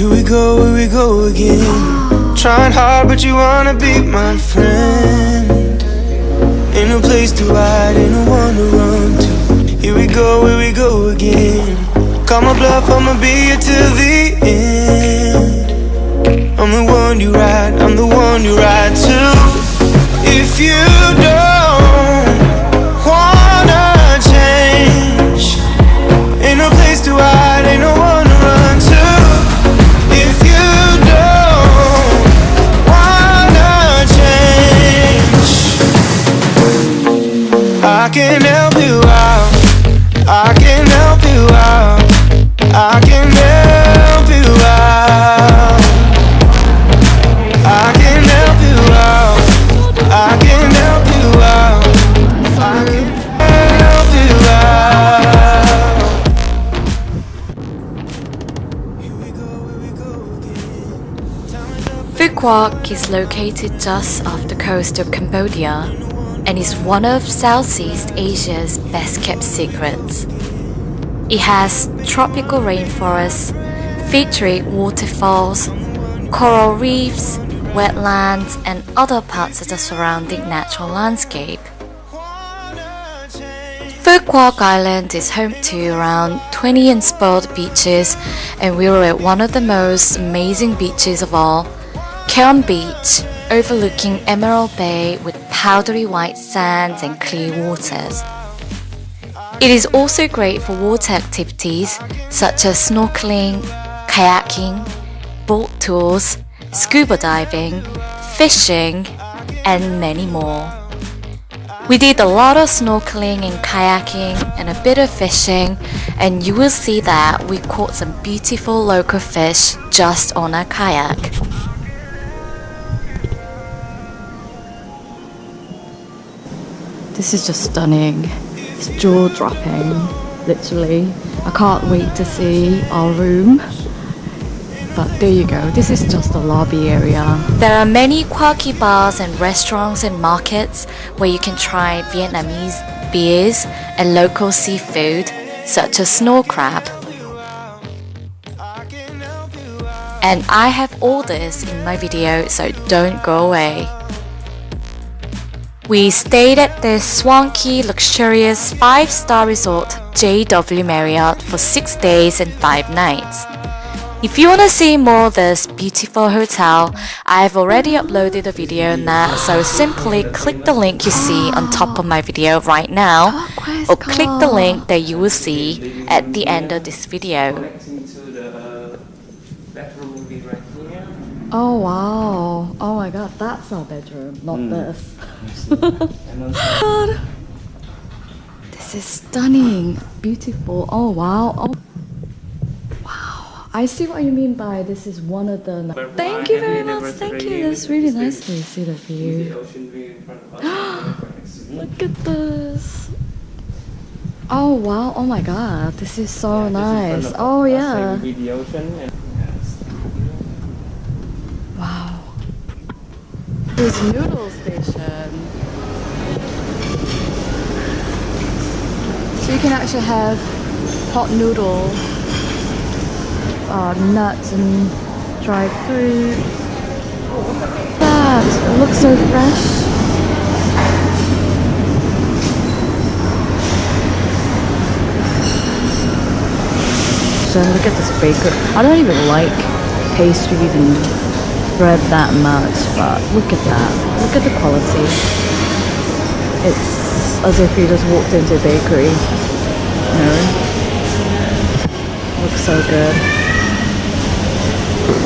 Here we go again. Trying hard, but you wanna be my friend. Ain't no place to hide, ain't no one to run to. Here we go again. Call my bluff, I'ma be here till the end. I'm the one you ride, I'm the one you ride to. If you don't wanna change, ain't no place to hide, ain't no one to run to. If you don't wanna change, I can help you out, I can help you out, I can help you out, I can help you out, I can help you out, I can help you out. Phu Quoc is located just off the coast of Cambodia and is one of Southeast Asia's best-kept secrets. It has tropical rainforests featuring waterfalls, coral reefs, wetlands, and other parts of the surrounding natural landscape. Phu Quoc Island is home to around 20 unspoiled beaches, and we were at one of the most amazing beaches of all, Kayaking Beach, overlooking Emerald Bay with powdery white sands and clear waters. It is also great for water activities such as snorkeling, kayaking, boat tours, scuba diving, fishing, and many more. We did a lot of snorkeling and kayaking and a bit of fishing, and you will see that we caught some beautiful local fish just on our kayak. This is just stunning. It's jaw-dropping, literally. I can't wait to see our room. But there you go, this is just the lobby area. There are many quirky bars and restaurants and markets where you can try Vietnamese beers and local seafood such as snow crab. And I have all this in my video, so don't go away. We stayed at this swanky, luxurious 5-star resort JW Marriott for 6 days and 5 nights. If you want to see more of this beautiful hotel, I've already uploaded a video on that, so simply click the link you see on top of my video right now, or click the link that you will see at the end of this video. Oh wow, oh my god, that's our bedroom, not this. God. This is stunning, beautiful, oh wow, oh. Wow, I see what you mean by this is one of the... Thank you very much, thank you, that's really nice to see the view. Look at this. Oh wow, oh my god, this is so nice. Oh yeah. Wow. There's noodle station. So you can actually have hot noodle, nuts and dried fruit. That it looks so fresh. So look at this baker. I don't even like pastries and bread that much, but look at that. Look at the quality. It's as if you just walked into a bakery. You know? Looks so good.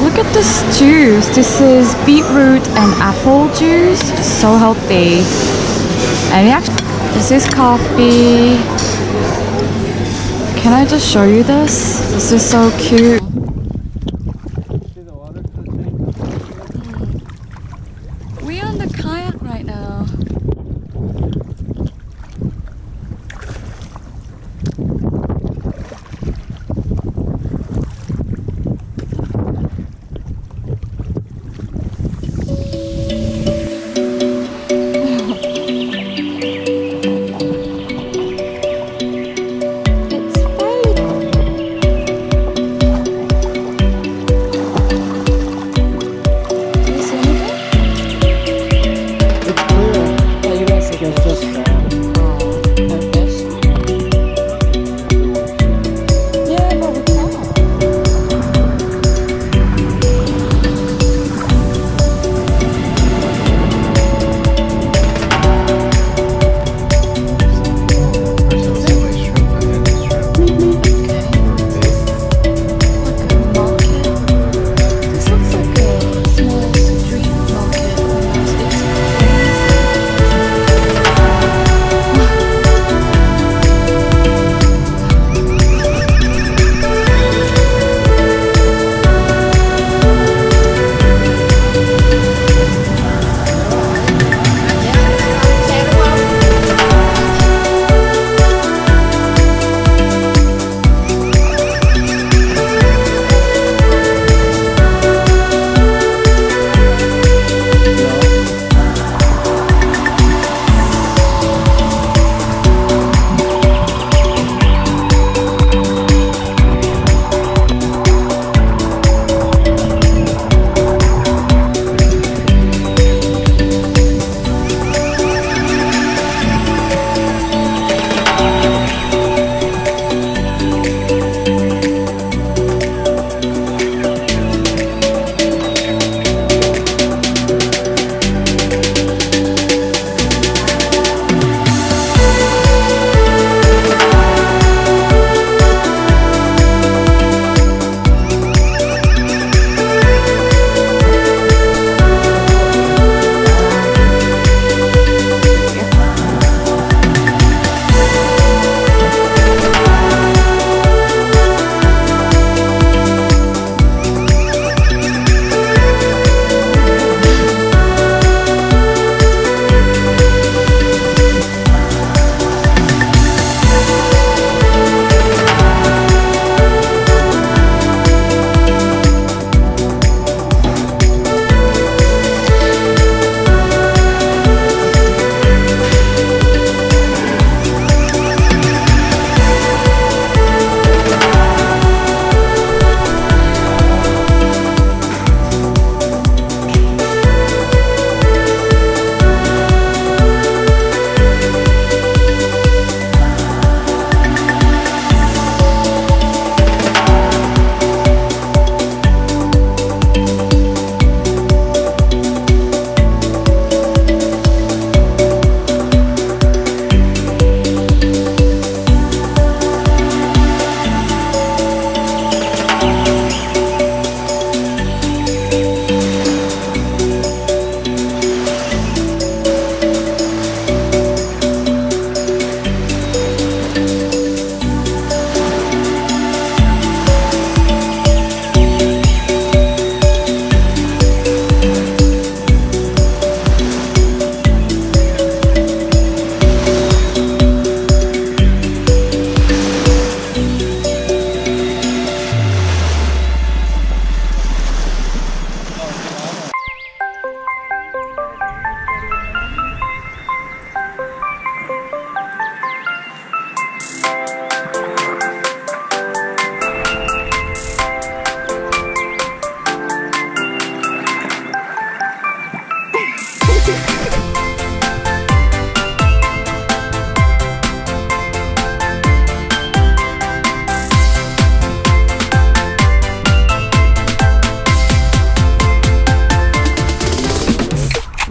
Look at this juice. This is beetroot and apple juice. It's so healthy. And this is coffee. Can I just show you this? This is so cute. We're on the kayak right now.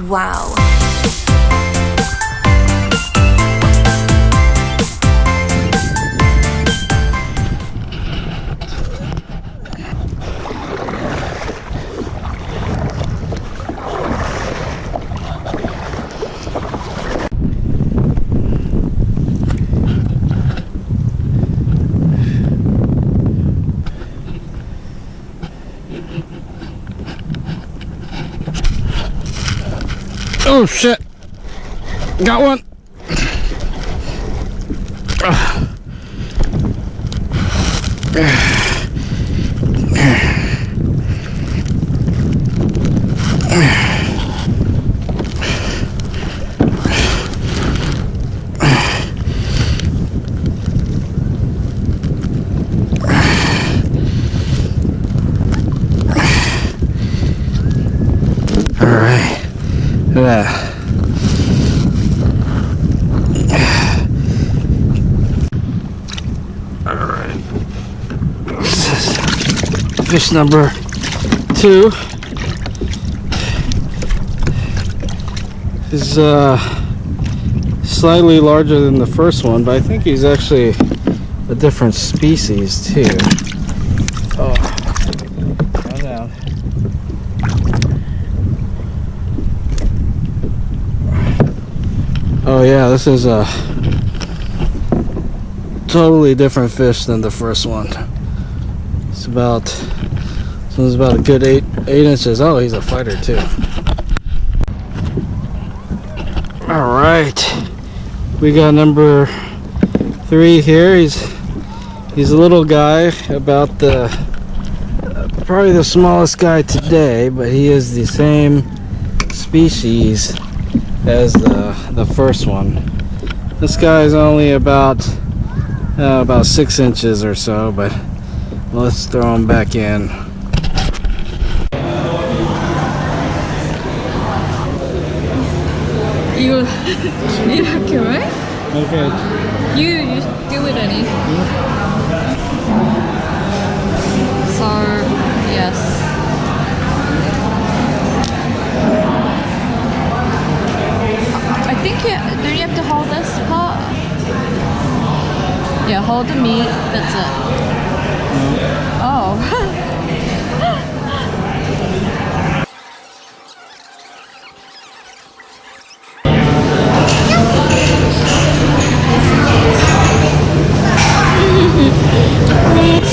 Wow. Oh shit! Got one! Alright. Yeah. Alright. This is fish number 2. He's slightly larger than the first one, but I think he's actually a different species too. Oh, calm down. Oh yeah, this is a totally different fish than the first one. It's about, this one's about a good 8 inches. Oh, he's a fighter too. All right, we got number 3 here. He's a little guy, about the probably the smallest guy today, but he is the same species as the first one. This guy is only about 6 inches or so, but let's throw him back in. You okay, right? Okay. You do it, Annie. So yes. I think don't you have to hold this part? Yeah, hold the meat. That's it. Oh.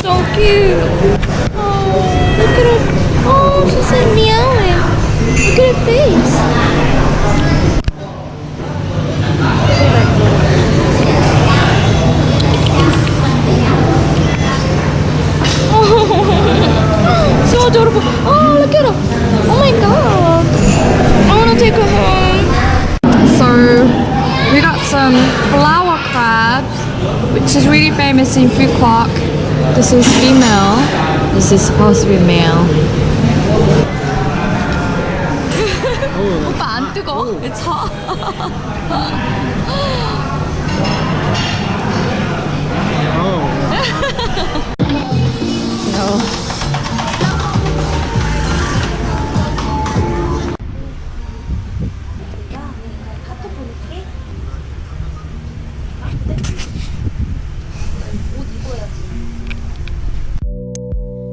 So cute. Oh, look at her. Oh, she's like meowing. Look at her face. Oh, so adorable. Oh, look at her. Oh my god. I want to take her home. So, we got some flower crabs, which is really famous in Phu Quoc. This is female. This is supposed to be male. 오빠 안 뜨거? It's hot. No.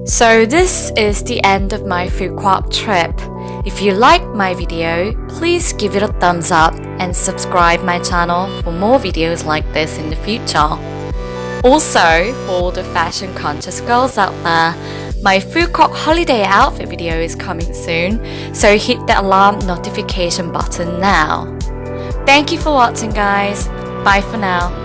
So this is the end of my Phu Quoc trip. If you liked my video, please give it a thumbs up and subscribe my channel for more videos like this in the future. Also, for all the fashion conscious girls out there, my Phu Quoc holiday outfit video is coming soon, so hit the alarm notification button now. Thank you for watching guys, bye for now.